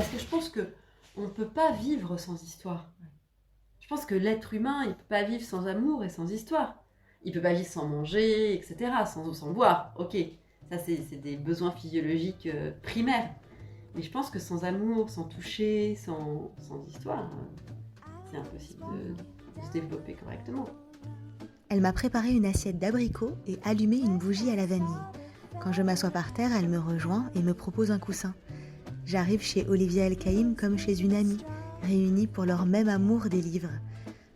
Parce que je pense qu'on ne peut pas vivre sans histoire. Je pense que l'être humain, il ne peut pas vivre sans amour et sans histoire. Il ne peut pas vivre sans manger, etc., sans boire. Ok, ça c'est des besoins physiologiques primaires. Mais je pense que sans amour, sans toucher, sans histoire, c'est impossible de se développer correctement. Elle m'a préparé une assiette d'abricots et allumé une bougie à la vanille. Quand je m'assois par terre, elle me rejoint et me propose un coussin. J'arrive chez Olivia El-Kaïm comme chez une amie, réunis pour leur même amour des livres.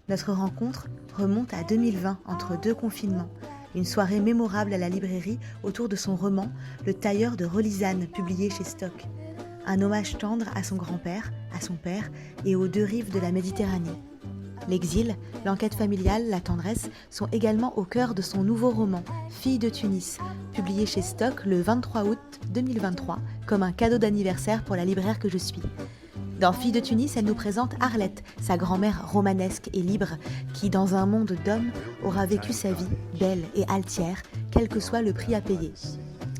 Notre rencontre remonte à 2020, entre 2 confinements. Une soirée mémorable à la librairie autour de son roman « Le tailleur de Rolisane » publié chez Stock. Un hommage tendre à son grand-père, à son père et aux 2 rives de la Méditerranée. L'exil, l'enquête familiale, la tendresse sont également au cœur de son nouveau roman « Fille de Tunis », publié chez Stock le 23 août 2023 comme un cadeau d'anniversaire pour la libraire que je suis. Dans Fille de Tunis, elle nous présente Arlette, sa grand-mère romanesque et libre, qui, dans un monde d'hommes, aura vécu sa vie belle et altière, quel que soit le prix à payer.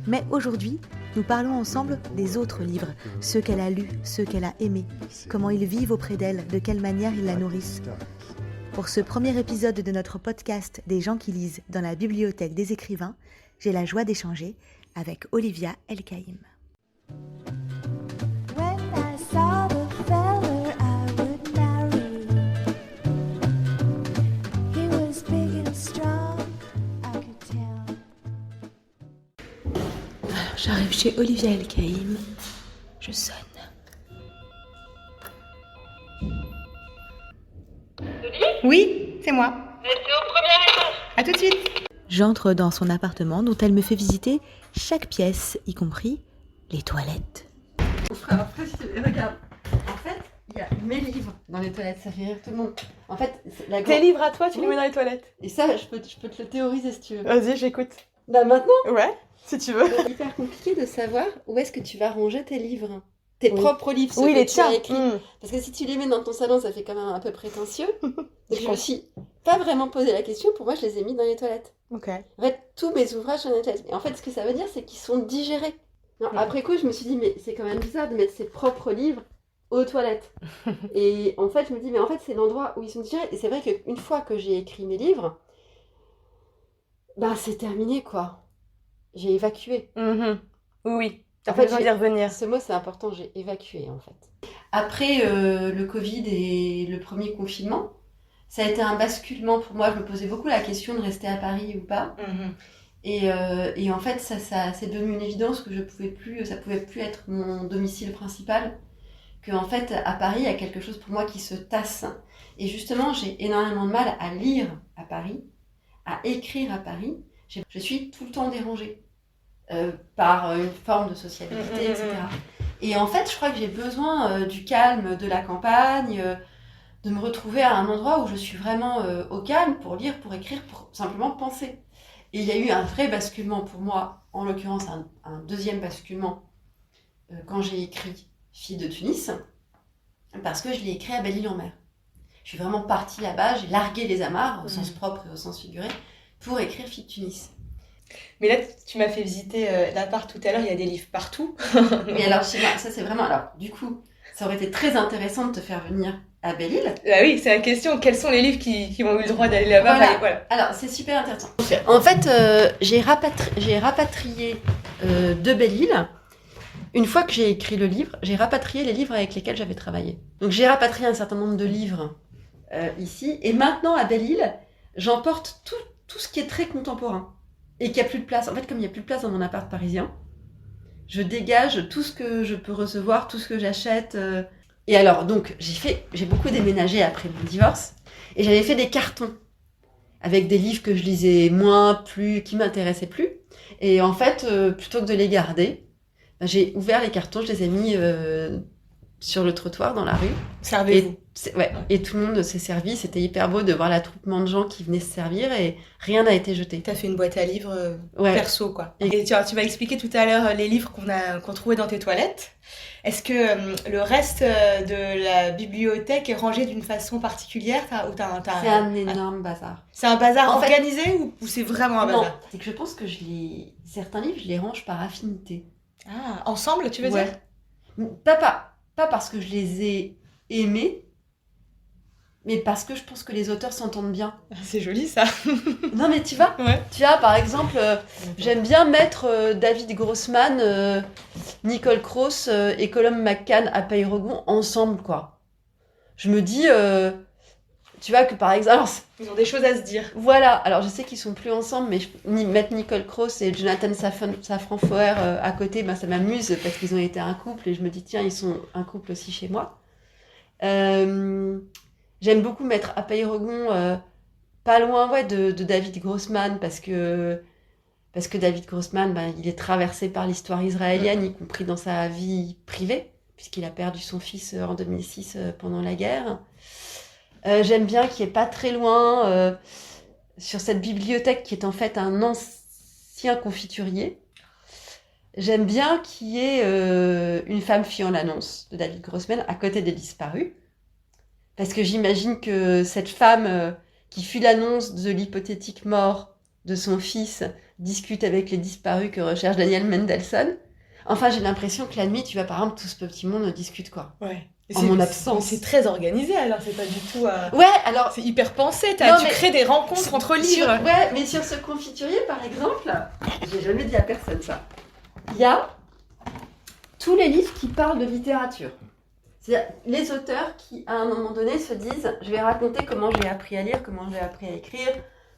Mais aujourd'hui, nous parlons ensemble des autres livres, ceux qu'elle a lus, ceux qu'elle a aimés, comment ils vivent auprès d'elle, de quelle manière ils la nourrissent. Pour ce premier épisode de notre podcast Des gens qui lisent dans la bibliothèque des écrivains, j'ai la joie d'échanger avec Olivia El-Kaïm. J'arrive chez Olivia El-Kaïm, je sonne. Oui, c'est moi. C'est au premier étage. À tout de suite. J'entre dans son appartement dont elle me fait visiter chaque pièce, y compris les toilettes. Regarde, en fait, il y a mes livres dans les toilettes, ça fait rire tout le monde. En fait, Tes livres à toi, tu les mets dans les toilettes. Et ça, je peux te le théoriser si tu veux. Vas-y, j'écoute. Bah maintenant, Ouais, si tu veux. c'est hyper compliqué de savoir où est-ce que tu vas ranger tes livres. Tes Oui. propres livres, ceux Oui, que les tu as tiens. écrits. Parce que si tu les mets dans ton salon, ça fait quand même un peu prétentieux. Donc je me comprends. suis pas vraiment posé la question. Pour moi, je les ai mis dans les toilettes. Ok. En fait, tous mes ouvrages sont dans les toilettes. Et en fait, ce que ça veut dire, c'est qu'ils sont digérés. Non, Mhm. après coup, je me suis dit, mais c'est quand même bizarre de mettre ses propres livres aux toilettes. Et en fait, je me dis, mais en fait, c'est l'endroit où ils sont digérés. Et c'est vrai qu'une fois que j'ai écrit mes livres, bah, c'est terminé, quoi. J'ai évacué. Mhm. Oui, t'as En pas fait, besoin j'ai- d'y revenir. Ce mot, c'est important, j'ai évacué, en fait. Après le Covid et le premier confinement, ça a été un basculement pour moi. Je me posais beaucoup la question de rester à Paris ou pas. Mhm. Et en fait, ça c'est devenu une évidence que ça pouvait plus être mon domicile principal. Que en fait, à Paris, il y a quelque chose pour moi qui se tasse. Et justement, j'ai énormément de mal à lire à Paris, à écrire à Paris. Je suis tout le temps dérangée par une forme de sociabilité, etc. Et en fait, je crois que j'ai besoin du calme de la campagne, de me retrouver à un endroit où je suis vraiment au calme pour lire, pour écrire, pour simplement penser. Et il y a eu un vrai basculement pour moi, en l'occurrence un deuxième basculement, quand j'ai écrit Fille de Tunis, parce que je l'ai écrit à Belle-Île-en-Mer. Je suis vraiment partie là-bas, j'ai largué les amarres, au sens propre et au sens figuré, pour écrire Fille de Tunis. Mais là, tu m'as fait visiter l'appart tout à l'heure, il y a des livres partout. Mais alors, chez moi, ça c'est vraiment... Alors, du coup, ça aurait été très intéressant de te faire venir à Belle-Île. Bah oui, c'est la question. Quels sont les livres qui ont eu le droit d'aller là-bas? Voilà. Voilà. Alors, c'est super intéressant. En fait, j'ai rapatrié de Belle-Île. Une fois que j'ai écrit le livre, j'ai rapatrié les livres avec lesquels j'avais travaillé. Donc, j'ai rapatrié un certain nombre de livres ici. Et maintenant, à Belle-Île, j'emporte tout ce qui est très contemporain. Et qu'il n'y a plus de place. En fait, comme il n'y a plus de place dans mon appart parisien, je dégage tout ce que je peux recevoir, tout ce que j'achète. Et alors, donc, j'ai beaucoup déménagé après mon divorce. Et j'avais fait des cartons avec des livres que je lisais moins, qui m'intéressaient plus. Et en fait, plutôt que de les garder, j'ai ouvert les cartons, je les ai mis sur le trottoir dans la rue. Servez-vous. Et tout le monde s'est servi. C'était hyper beau de voir l'attroupement de gens qui venaient se servir et rien n'a été jeté. T'as fait une boîte à livres Ouais. perso, quoi. Et tu m'as expliqué tout à l'heure les livres qu'on trouvait dans tes toilettes. Est-ce que le reste de la bibliothèque est rangé d'une façon particulière C'est un énorme bazar. C'est un bazar En fait- organisé ou c'est vraiment un Non, bazar? c'est que je pense que certains livres, je les range par affinité. Ah, ensemble, tu veux Ouais. dire? Pas pas parce que je les ai aimés, mais parce que je pense que les auteurs s'entendent bien. C'est joli ça. Non mais tu vois, Ouais. par exemple, j'aime bien mettre David Grossman, Nicole Cross et Colum McCann à Peyregon ensemble, quoi. Je me dis, tu vois que par exemple, alors, Ils ont des choses à se dire. voilà, alors je sais qu'ils sont plus ensemble, mais mettre Nicole Cross et Jonathan Safran Foer à côté, ben, ça m'amuse parce qu'ils ont été un couple et je me dis, tiens, ils sont un couple aussi chez moi. J'aime beaucoup mettre à Peyregon, pas loin de David Grossman, parce que David Grossman, ben, il est traversé par l'histoire israélienne, y compris dans sa vie privée, puisqu'il a perdu son fils en 2006 pendant la guerre. J'aime bien qu'il n'y ait pas très loin, sur cette bibliothèque qui est en fait un ancien confiturier. J'aime bien qu'il y ait une femme fuyant l'annonce de David Grossman à côté des disparus. Parce que j'imagine que cette femme qui fuit l'annonce de l'hypothétique mort de son fils discute avec les disparus que recherche Daniel Mendelsohn. Enfin, j'ai l'impression que la nuit, tu vois, par exemple, tout ce petit monde discute, quoi. Ouais. En mon absence. C'est très organisé alors, c'est pas du tout. Ouais, alors. C'est hyper pensé, tu mais crées des rencontres entre livres. Ouais, mais sur ce confiturier, par exemple, j'ai jamais dit à personne ça. Il y a tous les livres qui parlent de littérature. C'est-à-dire les auteurs qui, à un moment donné, se disent « Je vais raconter comment j'ai appris à lire, comment j'ai appris à écrire,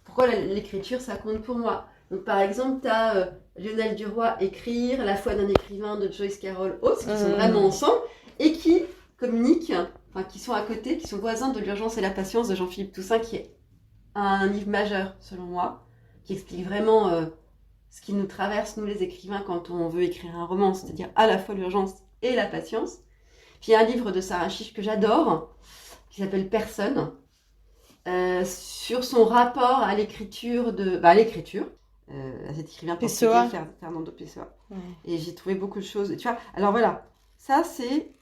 pourquoi l'écriture, ça compte pour moi. » Donc, par exemple, tu as Lionel Duroy, Écrire, La foi d'un écrivain de Joyce Carol Oates, qui sont vraiment ensemble, et qui communiquent, enfin, qui sont à côté, qui sont voisins de L'urgence et la patience de Jean-Philippe Toussaint, qui est un livre majeur, selon moi, qui explique vraiment ce qui nous traverse, nous les écrivains, quand on veut écrire un roman, c'est-à-dire à la fois l'urgence et la patience. Puis il y a un livre de Sarah Chiche que j'adore, qui s'appelle Personne, sur son rapport à l'écriture, à cet écrivain Pessoa. Fernando Pessoa. Ouais. Et j'ai trouvé beaucoup de choses. Tu vois, alors voilà, ça c'est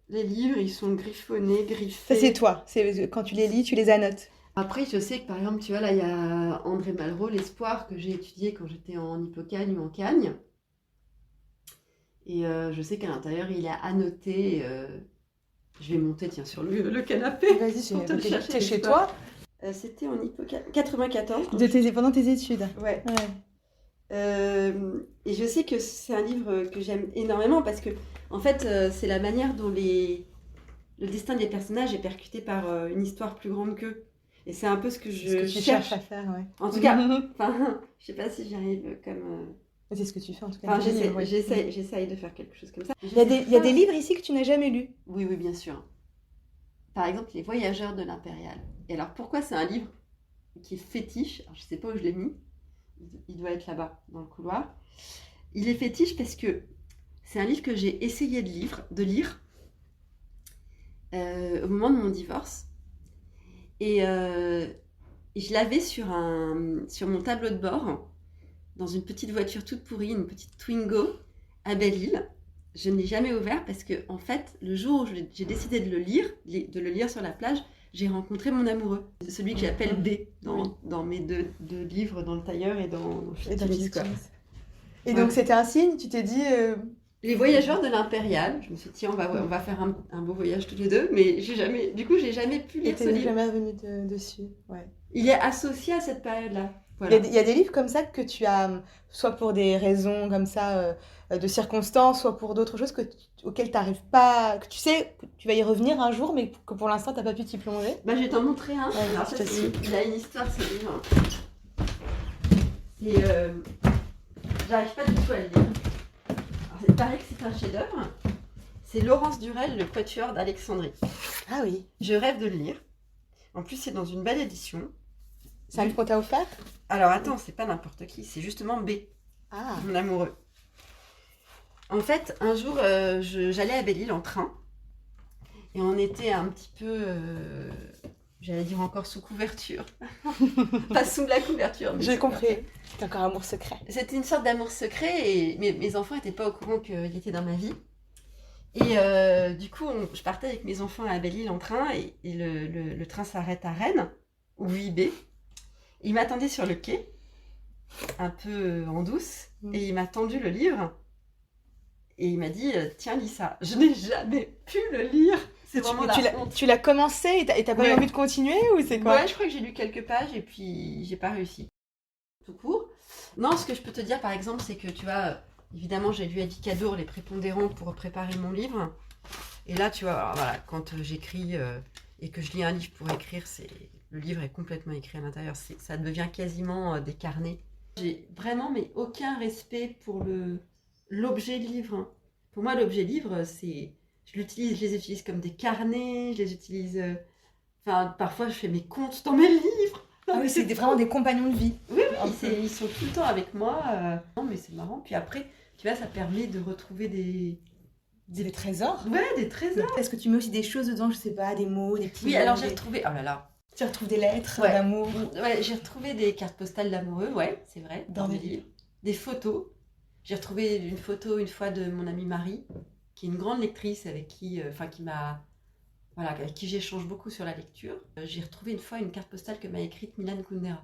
les livres, ils sont griffonnés, griffés. Ça c'est toi, c'est quand tu les lis, tu les annotes. Après, je sais que par exemple, tu vois, là il y a André Malraux, L'Espoir, que j'ai étudié quand j'étais en Hippocagne ou en Cagne. Et je sais qu'à l'intérieur, il a annoté. Je vais monter, tiens, sur le canapé. Vas-y, t'es chez toi. C'était en Hippocagne, 94. Pendant tes études. Ouais. Et je sais que c'est un livre que j'aime énormément parce que, en fait, c'est la manière dont le destin des personnages est percuté par une histoire plus grande qu'eux. Et c'est un peu ce que je cherche à faire, ouais. En tout cas, je sais pas si j'y arrive comme. C'est ce que tu fais en tout cas. Enfin, j'essaye de faire quelque chose comme ça. Il y a des livres ici que tu n'as jamais lus. Oui, bien sûr. Par exemple, Les Voyageurs de l'Impériale. Et alors, pourquoi c'est un livre qui est fétiche? Alors, je sais pas où je l'ai mis. Il doit être là-bas, dans le couloir. Il est fétiche parce que c'est un livre que j'ai essayé de lire au moment de mon divorce. Et je l'avais sur mon tableau de bord, dans une petite voiture toute pourrie, une petite Twingo à Belle-Île. Je ne l'ai jamais ouvert parce que, en fait, le jour où j'ai décidé de le lire sur la plage, j'ai rencontré mon amoureux. C'est celui que j'appelle B dans mes deux livres, dans le tailleur et dans Ch'tis, quoi. Et donc c'était un signe, tu t'es dit... Les Voyageurs de l'Impériale. Je me suis dit, tiens, on va faire un beau voyage tous les deux, mais j'ai jamais pu lire ce livre. jamais revenu dessus, ouais. Il est associé à cette période-là. Voilà. Il y a des livres comme ça que tu as, soit pour des raisons comme ça, de circonstances, soit pour d'autres choses auxquelles tu n'arrives pas, que tu sais que tu vas y revenir un jour, mais que pour l'instant tu n'as pas pu t'y plonger. Je vais t'en montrer un. Ouais, alors, il a une histoire, ce livre. J'arrive pas du tout à le lire. Alors, il paraît que c'est un chef-d'œuvre. C'est Laurence Durel, le Quatuor d'Alexandrie. Ah oui. Je rêve de le lire. En plus, c'est dans une belle édition. C'est un livre qu'on t'a offert? Alors attends, c'est pas n'importe qui, c'est justement B, mon amoureux. En fait, un jour, j'allais à Belle-Île en train, et on était un petit peu, j'allais dire encore sous couverture, pas sous la couverture. J'ai compris, c'était encore amour secret. C'était une sorte d'amour secret, et mes enfants n'étaient pas au courant qu'il était dans ma vie. Et du coup, je partais avec mes enfants à Belle-Île en train, et le train s'arrête à Rennes, ou UIB. Il m'attendait sur le quai, un peu en douce, et il m'a tendu le livre. Et il m'a dit, tiens, lis ça. Je n'ai jamais pu le lire. C'est vraiment la honte. Tu l'as commencé et t'as pas eu envie de continuer ou c'est quoi? Ouais, je crois que j'ai lu quelques pages et puis j'ai pas réussi. Tout court. Non, ce que je peux te dire par exemple, c'est que tu vois, évidemment, j'ai lu Adi Kadour, Les Prépondérants, pour préparer mon livre. Et là, tu vois, alors, voilà, quand j'écris et que je lis un livre pour écrire, le livre est complètement écrit à l'intérieur. Ça devient quasiment des carnets. J'ai vraiment mais aucun respect pour l'objet livre. Pour moi, l'objet livre, je les utilise comme des carnets, je les utilise... Enfin, parfois, je fais mes comptes dans mes livres. Ah oui, c'est vraiment des compagnons de vie. Oui, ils sont tout le temps avec moi. Non, mais c'est marrant. Puis après, tu vois, ça permet de retrouver des trésors. Ouais, des trésors. Est-ce que tu mets aussi des choses dedans, je sais pas, des mots, des petits mots? Oui, alors j'ai retrouvé... Oh là là. Tu retrouves des lettres d'amour. Ouais, j'ai retrouvé des cartes postales d'amoureux, ouais, c'est vrai, dans mes livres. Des photos. J'ai retrouvé une photo une fois de mon amie Marie, qui est une grande lectrice avec qui j'échange beaucoup sur la lecture. J'ai retrouvé une fois une carte postale que m'a écrite Milan Kundera.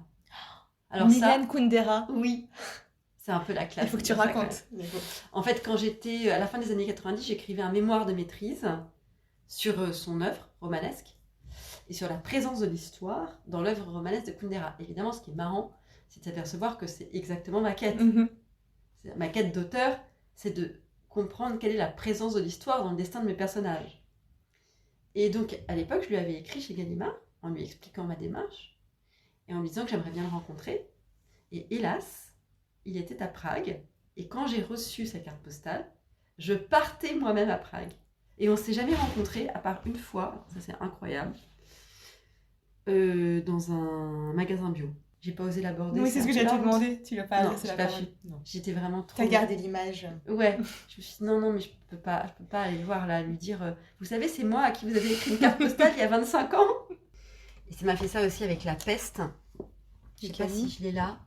Alors Milan Kundera. Oui. C'est un peu la classe. Il faut que tu racontes. En fait, quand j'étais à la fin des années 90, j'écrivais un mémoire de maîtrise sur son œuvre romanesque et sur la présence de l'histoire dans l'œuvre romanesque de Kundera. Évidemment, ce qui est marrant, c'est de s'apercevoir que c'est exactement ma quête. Ma quête d'auteur, c'est de comprendre quelle est la présence de l'histoire dans le destin de mes personnages. Et donc, à l'époque, je lui avais écrit chez Gallimard, en lui expliquant ma démarche, et en lui disant que j'aimerais bien le rencontrer. Et hélas, il était à Prague, et quand j'ai reçu sa carte postale, je partais moi-même à Prague. Et on ne s'est jamais rencontrés, à part une fois, ça c'est incroyable, dans un magasin bio. J'ai pas osé l'aborder. Oui, c'est ce que j'allais te demander. Tu l'as pas adressé la parole. Non, j'étais vraiment trop... T'as gardé l'image. Ouais. Je me suis dit non, mais je peux pas aller le voir là, lui dire vous savez, c'est moi à qui vous avez écrit une carte postale il y a 25 ans. Et ça m'a fait ça aussi avec La Peste. Je sais pas si je l'ai là.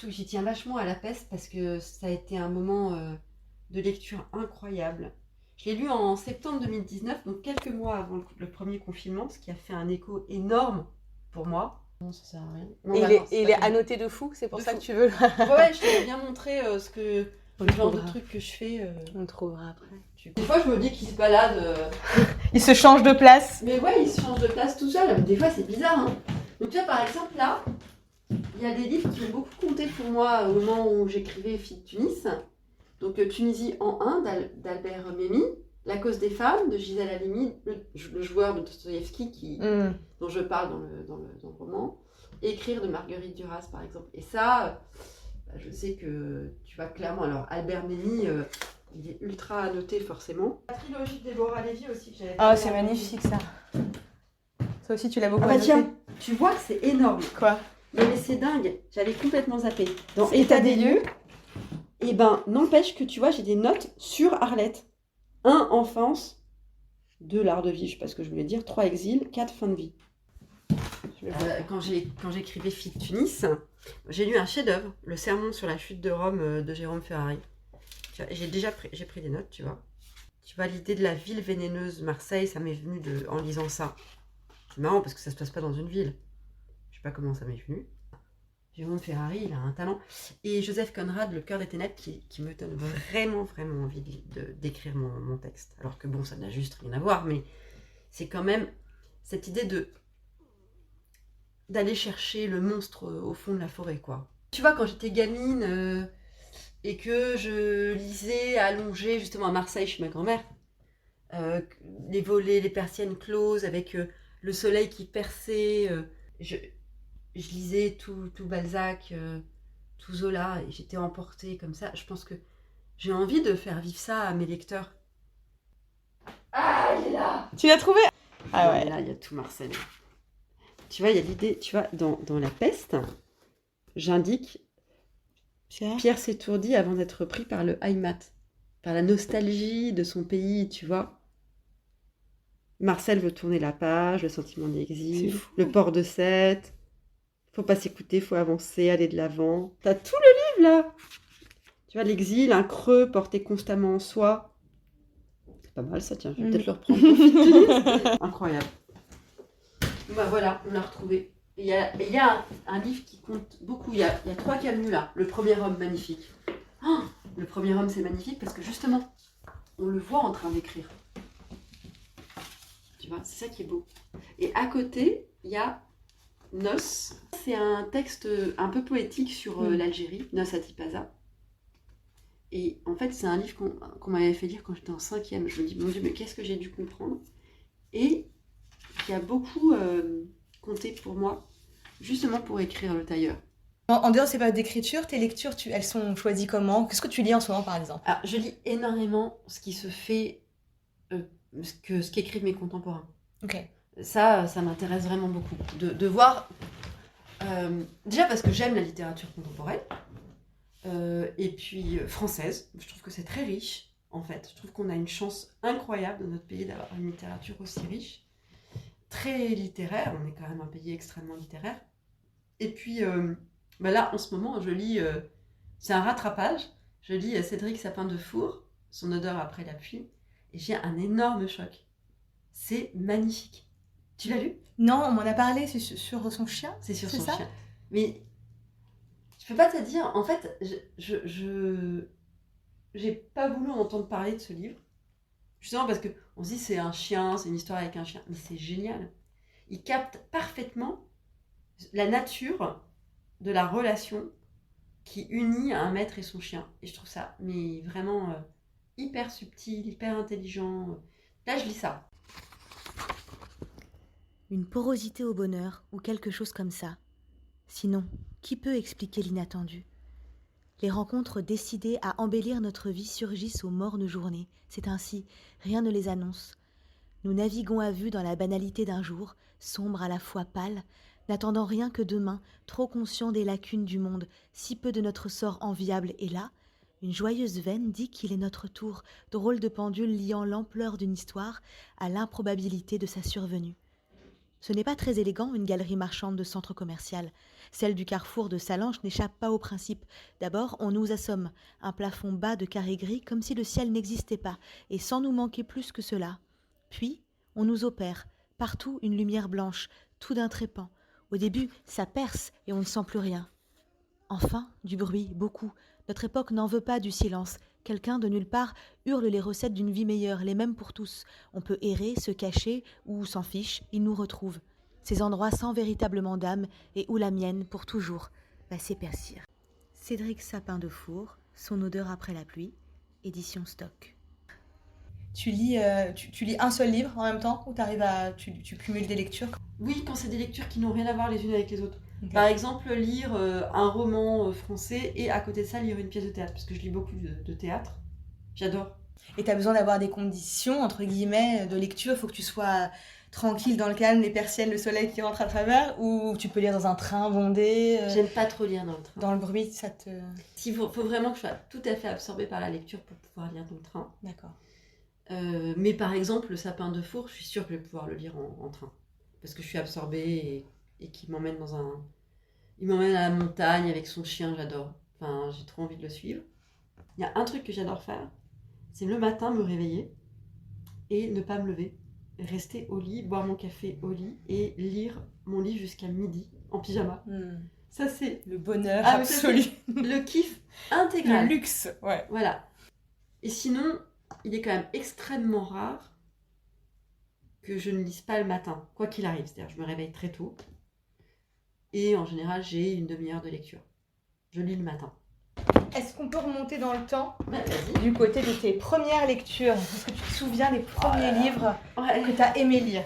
J'y tiens vachement à La Peste parce que ça a été un moment de lecture incroyable. Je l'ai lu en septembre 2019, donc quelques mois avant le premier confinement, ce qui a fait un écho énorme pour moi. Non, ça sert à rien. Non, il est annoté de fou, c'est pour ça que tu veux. Ouais, je t'ai bien montré le genre de truc que je fais. On le trouvera après. Des fois, je me dis qu'il se balade. Il se change de place. Mais ouais, il se change de place tout seul. Mais des fois, c'est bizarre. Hein. Donc, tu vois, par exemple, là, il y a des livres qui ont beaucoup compté pour moi au moment où j'écrivais Fille de Tunis. Donc, Tunisie en 1 d'Albert Memmi. La cause des femmes de Gisèle Halimi, le joueur de Dostoïevski dont je parle dans le roman. Écrire de Marguerite Duras, par exemple. Et ça, je sais que tu vas clairement... Alors, Albert Memmi, il est ultra annoté, forcément. La trilogie de Déborah Lévy aussi, que j'avais... Ah, c'est magnifique, ça. Ça aussi, tu l'as beaucoup annoté. Tiens, tu vois que c'est énorme. Quoi? Mais c'est dingue, j'avais complètement zappé. Dans État des lieux, et ben, n'empêche que, tu vois, j'ai des notes sur Arlette. 1, enfance. 2, l'art de vie, je sais pas ce que je voulais dire. 3, exil. 4, fin de vie. Quand j'écrivais Fille de Tunis, j'ai lu un chef-d'œuvre, Le Sermon sur la chute de Rome de Jérôme Ferrari. J'ai pris des notes, tu vois. Tu vois, l'idée de la ville vénéneuse Marseille, ça m'est venu en lisant ça. C'est marrant parce que ça se passe pas dans une ville. Je sais pas comment ça m'est venu. Jérôme Ferrari, il a un talent. Et Joseph Conrad, Le cœur des ténèbres, qui me donne vraiment, vraiment envie d'écrire mon texte. Alors que bon, ça n'a juste rien à voir, mais c'est quand même cette idée d'aller chercher le monstre au fond de la forêt, quoi. Tu vois, quand j'étais gamine et que je lisais allongée justement à Marseille chez ma grand-mère, les volets, les persiennes closes avec le soleil qui perçait, je lisais tout Balzac, tout Zola, et j'étais emportée comme ça. Je pense que j'ai envie de faire vivre ça à mes lecteurs. Ah, il est là! Tu l'as trouvé? Ah ouais. Là, il y a tout Marseille. Tu vois, il y a l'idée, tu vois, dans La Peste, j'indique Pierre s'étourdit avant d'être pris par le Heimat, par la nostalgie de son pays, tu vois. Marcel veut tourner la page, le sentiment d'exil, le port de Sète. Faut pas s'écouter, faut avancer, aller de l'avant. T'as tout le livre là. Tu vois, l'exil, un creux porté constamment en soi. C'est pas mal ça, tiens, je vais peut-être le reprendre. Incroyable. Bah voilà, on l'a retrouvé. Il y a un livre qui compte beaucoup. Il y a 3 Camus là. Le premier homme, magnifique. Oh, Le premier homme, c'est magnifique parce que justement, on le voit en train d'écrire. Tu vois, c'est ça qui est beau. Et à côté, il y a Nos. C'est un texte un peu poétique sur l'Algérie, Nos à Tipaza. Et en fait, c'est un livre qu'on m'avait fait lire quand j'étais en 5e. Je me dis, mon Dieu, mais qu'est-ce que j'ai dû comprendre? Et qui a beaucoup compté pour moi, justement pour écrire Le Tailleur. En dehors de ces périodes d'écriture, tes lectures, elles sont choisies comment? Qu'est-ce que tu lis en ce moment, par exemple? Alors, je lis énormément ce qui se fait, ce qu'écrivent mes contemporains. Ok. Ça m'intéresse vraiment beaucoup. De voir, déjà parce que j'aime la littérature contemporaine, et puis française. Je trouve que c'est très riche, en fait. Je trouve qu'on a une chance incroyable dans notre pays d'avoir une littérature aussi riche. Très littéraire, on est quand même un pays extrêmement littéraire. Et puis là, en ce moment, je lis, c'est un rattrapage, je lis Cédric Sapin-Defour, Son odeur après la pluie, et j'ai un énorme choc. C'est magnifique. Tu l'as lu? Non, on m'en a parlé, c'est sur son chien. C'est sur C'est son ça chien. Mais je peux pas te dire, en fait, j'ai pas voulu entendre parler de ce livre. Justement parce qu'on se dit c'est un chien, c'est une histoire avec un chien. Mais c'est génial. Il capte parfaitement la nature de la relation qui unit un maître et son chien. Et je trouve ça mais vraiment hyper subtil, hyper intelligent. Là, je lis ça. Une porosité au bonheur ou quelque chose comme ça. Sinon, qui peut expliquer l'inattendu? Les rencontres décidées à embellir notre vie surgissent aux mornes journées. C'est ainsi, rien ne les annonce. Nous naviguons à vue dans la banalité d'un jour, sombre à la fois pâle, n'attendant rien que demain, trop conscients des lacunes du monde, si peu de notre sort enviable. Et là, une joyeuse veine dit qu'il est notre tour, drôle de pendule liant l'ampleur d'une histoire à l'improbabilité de sa survenue. Ce n'est pas très élégant, une galerie marchande de centre commercial. Celle du carrefour de Salanches n'échappe pas au principe. D'abord, on nous assomme, un plafond bas de carrés gris comme si le ciel n'existait pas, et sans nous manquer plus que cela. Puis, on nous opère, partout une lumière blanche, tout d'un trépant. Au début, ça perce et on ne sent plus rien. Enfin, du bruit, beaucoup. Notre époque n'en veut pas du silence. Quelqu'un de nulle part hurle les recettes d'une vie meilleure, les mêmes pour tous. On peut errer, se cacher ou s'en fiche, il nous retrouve. Ces endroits sans véritablement d'âme et où la mienne, pour toujours, va s'épaissir. Cédric Sapin-Defour, Son odeur après la pluie, édition Stock. Tu lis un seul livre en même temps ou tu cumules des lectures? Oui, quand c'est des lectures qui n'ont rien à voir les unes avec les autres. Okay. Par exemple, lire un roman français et à côté de ça, lire une pièce de théâtre. Parce que je lis beaucoup de théâtre. J'adore. Et tu as besoin d'avoir des conditions, entre guillemets, de lecture. Il faut que tu sois tranquille, dans le calme, les persiennes, le soleil qui rentre à travers. Ou tu peux lire dans un train bondé. J'aime pas trop lire dans le train. Dans le bruit, ça te... Il faut vraiment que je sois tout à fait absorbée par la lecture pour pouvoir lire dans le train. D'accord. Mais par exemple, Le Sapin-Defour, je suis sûre que je vais pouvoir le lire en train. Parce que je suis absorbée et qu'il m'emmène il m'emmène à la montagne avec son chien, j'adore. Enfin, j'ai trop envie de le suivre. Il y a un truc que j'adore faire, c'est le matin me réveiller et ne pas me lever. Rester au lit, boire mon café au lit et lire mon livre jusqu'à midi en pyjama. Ça, c'est le bonheur absolu. Le kiff intégral. Le luxe, ouais. Voilà. Et sinon, il est quand même extrêmement rare que je ne lise pas le matin, quoi qu'il arrive. C'est-à-dire, je me réveille très tôt et en général, j'ai une demi-heure de lecture. Je lis le matin. Est-ce qu'on peut remonter dans le temps vas-y. Du côté de tes premières lectures? Est-ce que tu te souviens des premiers livres que tu as aimé lire?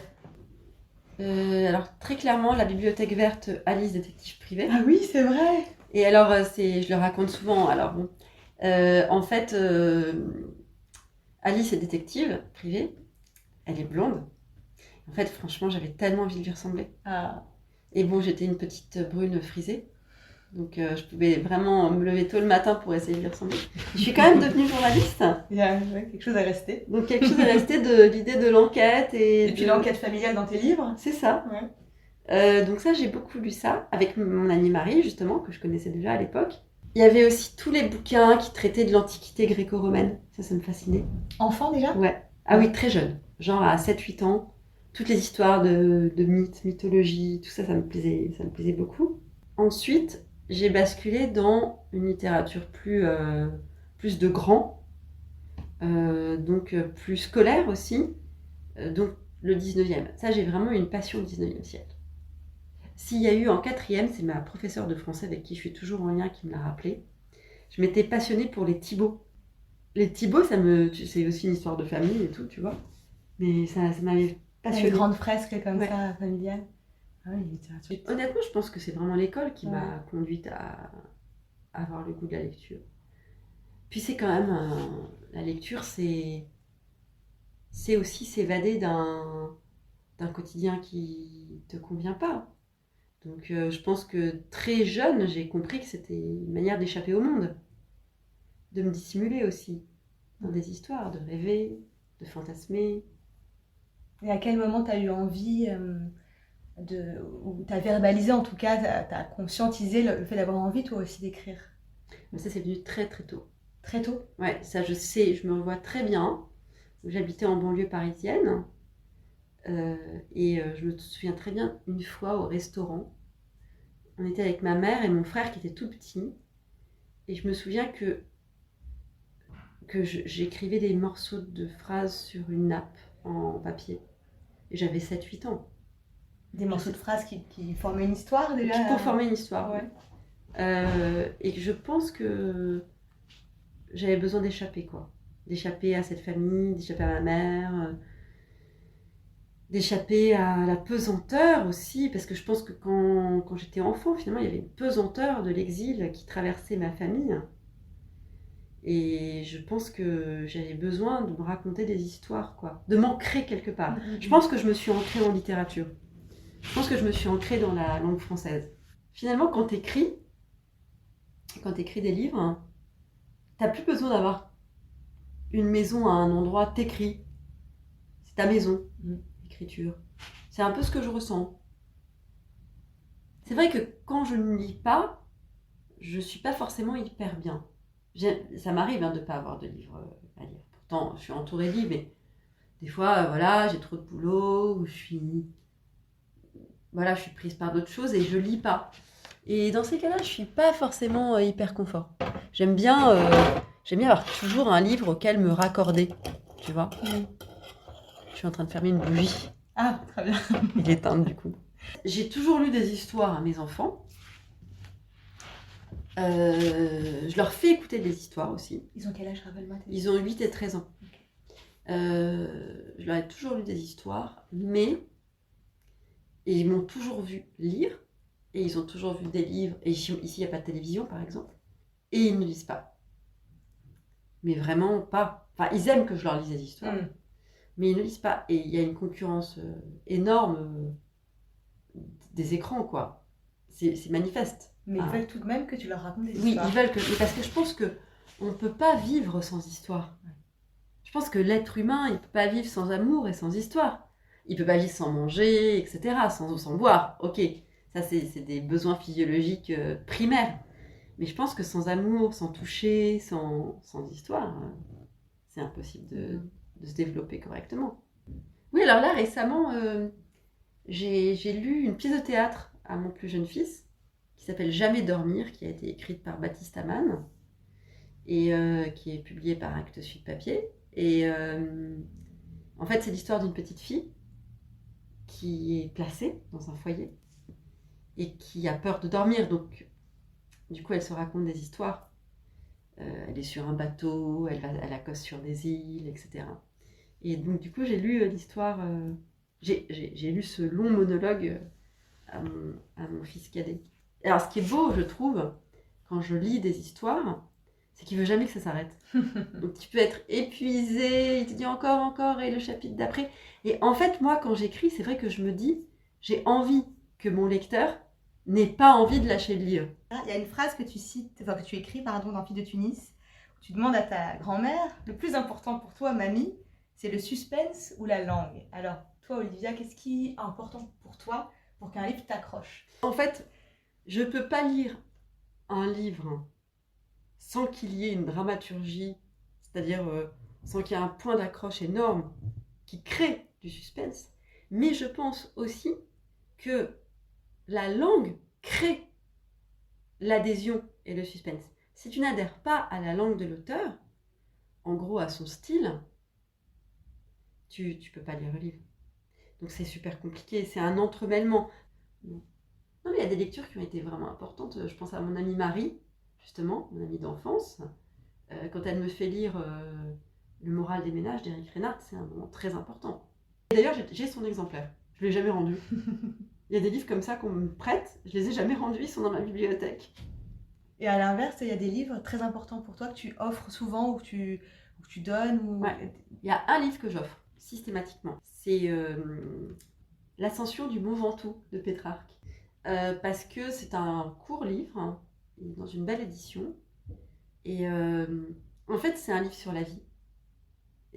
Alors, très clairement, la bibliothèque verte Alice, détective privée. Ah oui, c'est vrai. Et alors, je le raconte souvent. Alors, bon, en fait, Alice est détective privée. Elle est blonde. En fait, franchement, j'avais tellement envie de lui ressembler. Ah. Et bon, j'étais une petite brune frisée. Donc, je pouvais vraiment me lever tôt le matin pour essayer de lui ressembler. Je suis quand même devenue journaliste. Il y a quelque chose à rester. Donc, quelque chose est resté de l'idée de l'enquête. Et puis l'enquête familiale dans tes livres. C'est ça. Ouais. Donc ça, j'ai beaucoup lu ça, avec mon amie Marie, justement, que je connaissais déjà à l'époque. Il y avait aussi tous les bouquins qui traitaient de l'Antiquité gréco-romaine. Ça me fascinait. Enfant déjà? Ouais. Ah oui, très jeune. Genre à 7-8 ans. Toutes les histoires de mythes, mythologie, tout ça, ça me plaisait beaucoup. Ensuite, j'ai basculé dans une littérature plus plus de grand, donc plus scolaire aussi. Donc le 19e. Ça, j'ai vraiment une passion au 19e siècle. S'il y a eu en 4e, c'est ma professeure de français avec qui je suis toujours en lien qui me l'a rappelé. Je m'étais passionnée pour les Thibauts. Les Thibauts, c'est aussi une histoire de famille et tout, tu vois. Mais ça m'avait passionnée. Une grande fresque comme Ouais. ça, familiale. Ah oui, littérature. Honnêtement, je pense que c'est vraiment l'école qui Ouais. m'a conduite à avoir le goût de la lecture. Puis c'est quand même... la lecture, c'est aussi s'évader d'un quotidien qui te convient pas. Donc je pense que très jeune, j'ai compris que c'était une manière d'échapper au monde. De me dissimuler aussi dans des histoires, de rêver, de fantasmer. Et à quel moment tu as eu envie ou tu as verbalisé en tout cas, tu as conscientisé le fait d'avoir envie toi aussi d'écrire? Mais ça, c'est venu très très tôt. Très tôt? Ouais, ça je sais, je me revois très bien. J'habitais en banlieue parisienne. Je me souviens très bien, une fois au restaurant, on était avec ma mère et mon frère qui était tout petit. Et je me souviens que j'écrivais des morceaux de phrases sur une nappe en papier. Et j'avais 7-8 ans. Des morceaux de phrases qui formaient une histoire déjà? Pour former une histoire. Ouais. Et que je pense que j'avais besoin d'échapper, quoi. D'échapper à cette famille, d'échapper à ma mère, d'échapper à la pesanteur aussi, parce que je pense que quand j'étais enfant, finalement, il y avait une pesanteur de l'exil qui traversait ma famille. Et je pense que j'avais besoin de me raconter des histoires, quoi. De m'ancrer quelque part. Je pense que je me suis ancrée en littérature. Je pense que je me suis ancrée dans la langue française. Finalement, quand t'écris des livres, t'as plus besoin d'avoir une maison à un endroit, t'écris. C'est ta maison, l'écriture. C'est un peu ce que je ressens. C'est vrai que quand je ne lis pas, je suis pas forcément hyper bien. Ça m'arrive de ne pas avoir de livres à lire. Pourtant, je suis entourée de livres, mais des fois, voilà, j'ai trop de boulot, ou je suis prise par d'autres choses et je lis pas. Et dans ces cas-là, je suis pas forcément hyper confort. J'aime bien avoir toujours un livre auquel me raccorder, tu vois. Je suis en train de fermer une bougie. Ah, très bien. Et l'éteindre du coup. J'ai toujours lu des histoires à mes enfants. Je leur fais écouter des histoires aussi. Ils ont quel âge, rappelle-moi? Ils ont 8 et 13 ans. Je leur ai toujours lu des histoires, mais ils m'ont toujours vu lire, et ils ont toujours vu des livres, et ici il n'y a pas de télévision par exemple, et ils ne lisent pas. Mais vraiment pas. Enfin, ils aiment que je leur lise des histoires, mais ils ne lisent pas. Et il y a une concurrence énorme des écrans, quoi. C'est manifeste. Mais ils veulent tout de même que tu leur racontes des Oui, histoires. ils veulent que... Parce que je pense qu'on ne peut pas vivre sans histoire. Je pense que l'être humain, il ne peut pas vivre sans amour et sans histoire. Il ne peut pas vivre sans manger, etc., sans boire. Ok, ça c'est des besoins physiologiques primaires. Mais je pense que sans amour, sans toucher, sans histoire, c'est impossible de se développer correctement. Oui, alors là, récemment, j'ai lu une pièce de théâtre à mon plus jeune fils, qui s'appelle Jamais dormir, qui a été écrite par Baptiste Amann, et qui est publiée par Actes Sud Papier. Et en fait, c'est l'histoire d'une petite fille qui est placée dans un foyer et qui a peur de dormir. Donc, du coup, elle se raconte des histoires. Elle est sur un bateau, elle accoste sur des îles, etc. Et donc, du coup, j'ai lu l'histoire... j'ai lu ce long monologue à mon fils cadet. Alors, ce qui est beau, je trouve, quand je lis des histoires, c'est qu'il veut jamais que ça s'arrête. Donc, tu peux être épuisé, il te dit encore, et le chapitre d'après. Et en fait, moi, quand j'écris, c'est vrai que je me dis, j'ai envie que mon lecteur n'ait pas envie de lâcher le livre. Il y a une phrase que tu écris dans Fille de Tunis, où tu demandes à ta grand-mère, le plus important pour toi, mamie, c'est le suspense ou la langue. Alors, toi, Olivia, qu'est-ce qui est important pour toi pour qu'un livre t'accroche? En fait, je ne peux pas lire un livre sans qu'il y ait une dramaturgie, c'est-à-dire sans qu'il y ait un point d'accroche énorme qui crée du suspense. Mais je pense aussi que la langue crée l'adhésion et le suspense. Si tu n'adhères pas à la langue de l'auteur, en gros à son style, tu peux pas lire le livre. Donc c'est super compliqué, c'est un entremêlement. Non, mais il y a des lectures qui ont été vraiment importantes. Je pense à mon amie Marie, justement, mon amie d'enfance. Quand elle me fait lire Le moral des ménages d'Éric Reinhardt, c'est un moment très important. Et d'ailleurs, j'ai son exemplaire. Je ne l'ai jamais rendu. Il y a des livres comme ça qu'on me prête, je les ai jamais rendus, ils sont dans ma bibliothèque. Et à l'inverse, il y a des livres très importants pour toi que tu offres souvent ou que tu donnes ou... Ouais. Il y a un livre que j'offre systématiquement. C'est L'Ascension du Mont Ventoux de Pétrarque. Parce que c'est un court livre, hein, dans une belle édition. Et en fait, c'est un livre sur la vie.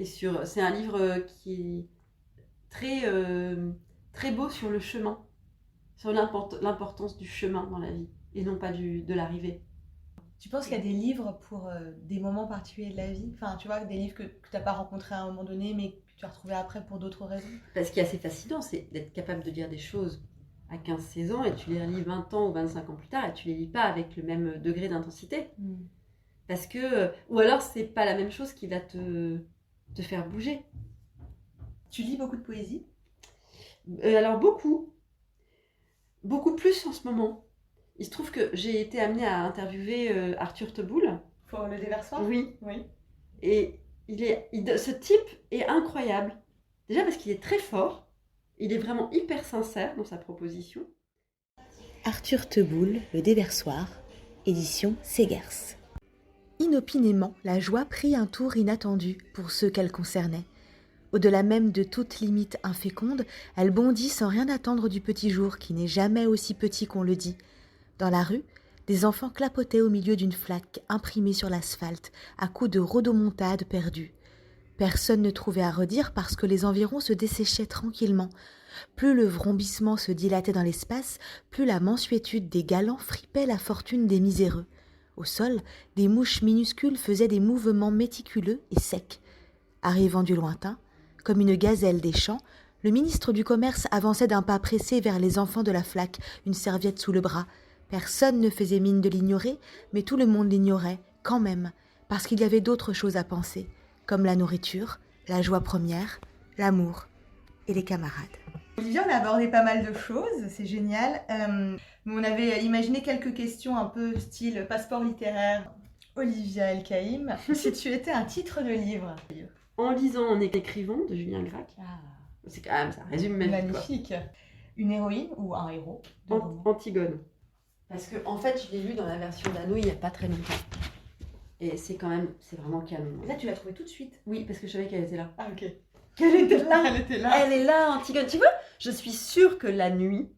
C'est un livre qui est très beau sur le chemin, sur l'importance du chemin dans la vie, et non pas de l'arrivée. Tu penses qu'il y a des livres pour des moments particuliers de la vie? Enfin, tu vois, des livres que tu n'as pas rencontrés à un moment donné, mais que tu as retrouvés après pour d'autres raisons? Ce qui est assez fascinant, c'est d'être capable de lire des choses à 15-16 ans, et tu les relis 20 ans ou 25 ans plus tard, et tu les lis pas avec le même degré d'intensité. Parce que... Ou alors, c'est pas la même chose qui va te faire bouger. Tu lis beaucoup de poésie? Alors, beaucoup plus en ce moment. Il se trouve que j'ai été amenée à interviewer Arthur Teboul. Pour Le Déversoir? Oui. Oui. Et ce type est incroyable. Déjà parce qu'il est très fort. Il est vraiment hyper sincère dans sa proposition. Arthur Teboul, Le Déversoir, édition Segers. Inopinément, la joie prit un tour inattendu pour ceux qu'elle concernait. Au-delà même de toute limite inféconde, elle bondit sans rien attendre du petit jour qui n'est jamais aussi petit qu'on le dit. Dans la rue, des enfants clapotaient au milieu d'une flaque imprimée sur l'asphalte, à coups de rodomontades perdues. Personne ne trouvait à redire parce que les environs se desséchaient tranquillement. Plus le vrombissement se dilatait dans l'espace, plus la mansuétude des galants fripait la fortune des miséreux. Au sol, des mouches minuscules faisaient des mouvements méticuleux et secs. Arrivant du lointain, comme une gazelle des champs, le ministre du Commerce avançait d'un pas pressé vers les enfants de la flaque, une serviette sous le bras. Personne ne faisait mine de l'ignorer, mais tout le monde l'ignorait, quand même, parce qu'il y avait d'autres choses à penser, comme la nourriture, la joie première, l'amour et les camarades. Olivia, on a abordé pas mal de choses, c'est génial. Mais on avait imaginé quelques questions un peu style passeport littéraire. Olivia El-Kaïm, si tu étais un titre de livre? En lisant, en écrivant, de Julien Gracq. C'est quand même, ça résume même. Magnifique. Une héroïne ou un héros de roman? Antigone. Parce que en fait, je l'ai lu dans la version d'Anouilh il n'y a pas très longtemps. Et c'est vraiment canon. Et là, tu l'as trouvée tout de suite? Oui, parce que je savais qu'elle était là. Ah, ok. Qu'elle était là. Elle était là. Elle est là, Antigone. Tu vois, je suis sûre que la nuit,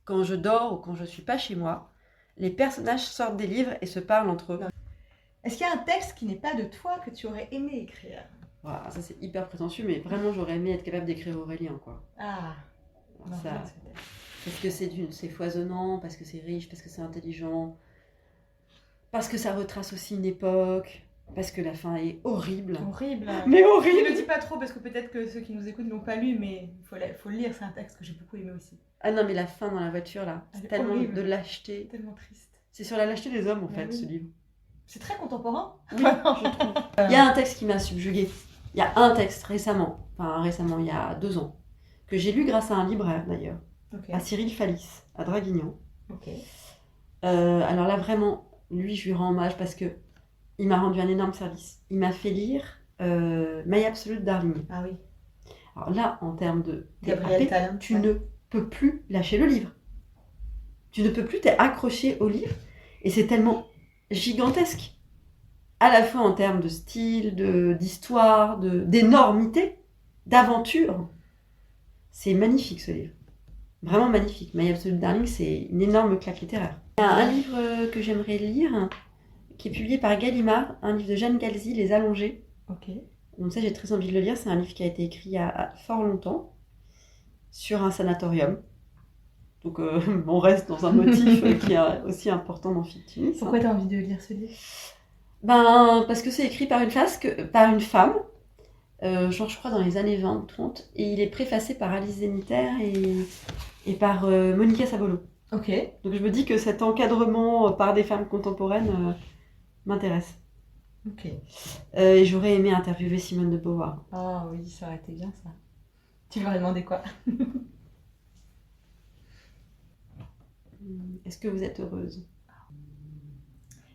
quand je dors ou quand je suis pas chez moi, les personnages sortent des livres et se parlent entre eux. Est-ce qu'il y a un texte qui n'est pas de toi que tu aurais aimé écrire? Voilà, ça c'est hyper prétentieux, mais vraiment j'aurais aimé être capable d'écrire Aurélien, quoi. Ah, Alors, ça, parce que c'est foisonnant, parce que c'est riche, parce que c'est intelligent, parce que ça retrace aussi une époque, parce que la fin est horrible. Horrible. Mais horrible. Je ne le dis pas trop parce que peut-être que ceux qui nous écoutent ne l'ont pas lu, mais il faut le lire, c'est un texte que j'ai beaucoup aimé aussi. Ah non, mais la fin dans la voiture, là, c'est tellement horrible. De lâcheté. Tellement triste. C'est sur la lâcheté des hommes, en Mais fait, oui. ce livre. C'est très contemporain. Oui, je trouve. Il y a un texte qui m'a subjuguée. Il y a un texte récemment, il y a 2 ans, que j'ai lu grâce à un libraire d'ailleurs, à Cyril Fallis, à Draguignan. Alors là, vraiment, lui, je lui rends hommage parce que il m'a rendu un énorme service. Il m'a fait lire My Absolute Darling. Ah oui. Alors là, en termes de Gabriel Talim, tu ne peux plus lâcher le livre. Tu ne peux plus, t'es accroché au livre et c'est tellement gigantesque. À la fois en termes de style, d'histoire, d'énormité, d'aventure. C'est magnifique ce livre. Vraiment magnifique. My Absolute Darling, c'est une énorme claque littéraire. Il y a un livre que j'aimerais lire, qui est publié par Gallimard, un livre de Jeanne Galzi, Les Allongés. Donc ça, j'ai très envie de le lire. C'est un livre qui a été écrit il y a fort longtemps, sur un sanatorium. Donc on reste dans un motif qui est aussi important dans Fictimis. Pourquoi tu as envie de lire ce livre? Parce que c'est écrit par une femme, genre je crois dans les années 20 ou 30, et il est préfacé par Alice Zeniter et par Monica Sabolo. Ok. Donc je me dis que cet encadrement par des femmes contemporaines m'intéresse. Ok. Et j'aurais aimé interviewer Simone de Beauvoir. Ah oui, ça aurait été bien ça. Tu lui aurais demandé quoi? Est-ce que vous êtes heureuse?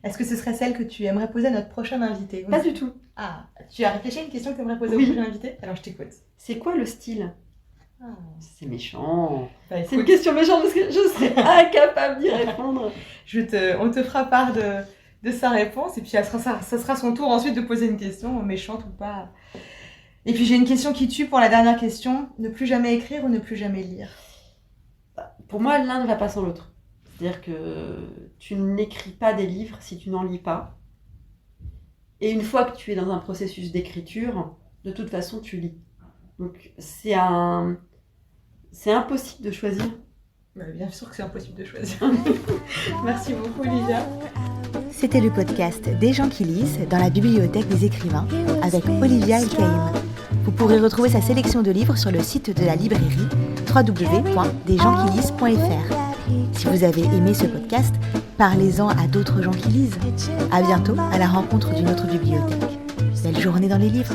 Est-ce que ce serait celle que tu aimerais poser à notre prochain invité? Pas du tout. Ah, tu as réfléchi à une question que tu aimerais poser Oui. au prochain invité? Alors je t'écoute. C'est quoi le style? Ah. C'est méchant. Bah, C'est une écoute, question méchante parce que je serais incapable d'y répondre. on te fera part de sa réponse et puis ça sera son tour ensuite de poser une question, méchante ou pas. Et puis j'ai une question qui tue pour la dernière question. Ne plus jamais écrire ou ne plus jamais lire? Pour moi, l'un ne va pas sans l'autre. C'est-à-dire que tu n'écris pas des livres si tu n'en lis pas. Et une fois que tu es dans un processus d'écriture, de toute façon, tu lis. Donc, c'est impossible de choisir. Bah, bien sûr que c'est impossible de choisir. Merci beaucoup, Olivia. C'était le podcast Des gens qui lisent dans la bibliothèque des écrivains avec Olivia El-Kaïm. Vous pourrez retrouver sa sélection de livres sur le site de la librairie www.desgentsquilises.fr. Si vous avez aimé ce podcast, parlez-en à d'autres gens qui lisent. À bientôt à la rencontre d'une autre bibliothèque. Belle journée dans les livres.